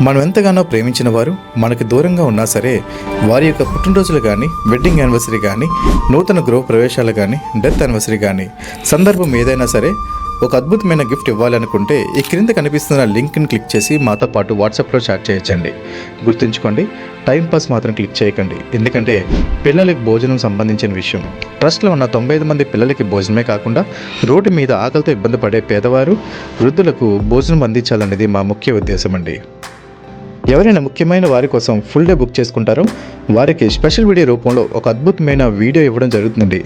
మనం ఎంతగానో ప్రేమించిన వారు మనకి దూరంగా ఉన్నా సరే, వారి యొక్క పుట్టినరోజులు కానీ, వెడ్డింగ్ యానివర్సరీ కానీ, నూతన గృహ ప్రవేశాలు కానీ, డెత్ యానివర్సరీ కానీ, సందర్భం ఏదైనా సరే ఒక అద్భుతమైన గిఫ్ట్ ఇవ్వాలనుకుంటే ఈ క్రింద కనిపిస్తున్న లింక్ని క్లిక్ చేసి మాతో పాటు వాట్సాప్లో చాట్ చేయొచ్చండి. గుర్తుంచుకోండి, టైంపాస్ మాత్రం క్లిక్ చేయకండి. ఎందుకంటే పిల్లలకి భోజనం సంబంధించిన విషయం. ట్రస్ట్లో ఉన్న 95 మంది పిల్లలకి భోజనమే కాకుండా రోడ్డు మీద ఆకలితో ఇబ్బంది పడే పేదవారు, వృద్ధులకు భోజనం అందించాలనేది మా ముఖ్య ఉద్దేశం అండి. ఎవరైనా ముఖ్యమైన వారి కోసం ఫుల్ డే బుక్ చేసుకుంటారో వారికి స్పెషల్ వీడియో రూపంలో ఒక అద్భుతమైన వీడియో ఇవ్వడం జరుగుతుంది.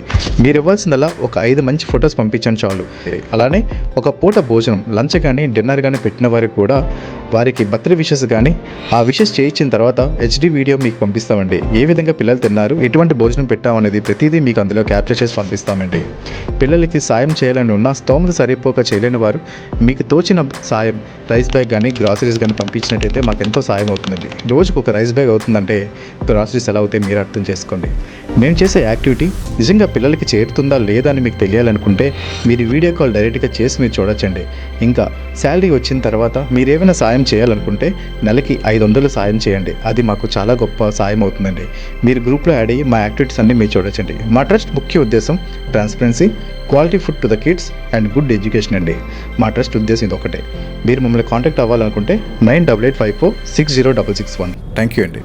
మీరు ఇవ్వాల్సిందల్లా ఒక 5 మంచి ఫొటోస్ పంపించండి చాలు. అలానే ఒక పూట భోజనం, లంచ్ కానీ డిన్నర్ కానీ పెట్టిన వారికి కూడా వారికి బర్త్డే విషెస్ కానీ ఆ విషెస్ చేయించిన తర్వాత హెచ్డి వీడియో మీకు పంపిస్తామండి. ఏ విధంగా పిల్లలు తిన్నారు, ఎటువంటి భోజనం పెట్టామనేది ప్రతిదీ మీకు అందులో క్యాప్చర్ చేసి పంపిస్తామండి. పిల్లలకి సాయం చేయాలని ఉన్న స్తోమత సరిపోక చేయలేని వారు మీకు తోచిన సాయం, రైస్ బ్యాగ్ కానీ గ్రాసరీస్ కానీ పంపించినట్టయితే మాకు ఎంతో సాయం అవుతుందండి. రోజుకు ఒక రైస్ బ్యాగ్ అవుతుందంటే గ్రాసరీస్ ఎలా అవుతాయి మీరు అర్థం చేసుకోండి. మేము చేసే యాక్టివిటీ నిజంగా పిల్లలకి చేరుతుందా లేదా అని మీకు తెలియాలనుకుంటే మీరు వీడియో కాల్ డైరెక్ట్గా చేసి మీరు చూడొచ్చండి. ఇంకా శాలరీ వచ్చిన తర్వాత మీరు ఏమైనా సాయం చేయాలనుకుంటే నెలకి 500 సాయం చేయండి. అది మాకు చాలా గొప్ప సాయం అవుతుందండి. మీరు గ్రూప్లో యాడ్ అయ్యి మా యాక్టివిటీస్ అన్నీ మీరు చూడొచ్చండి. మా ట్రస్ట్ ముఖ్య ఉద్దేశం transparency, quality food to the kids and good education అండి. మా ట్రస్ట్ ఉద్దేశం ఇది ఒకటే. మీరు మమ్మల్ని కాంటాక్ట్ అవ్వాలనుకుంటే 9885460661. థ్యాంక్ యూ అండి.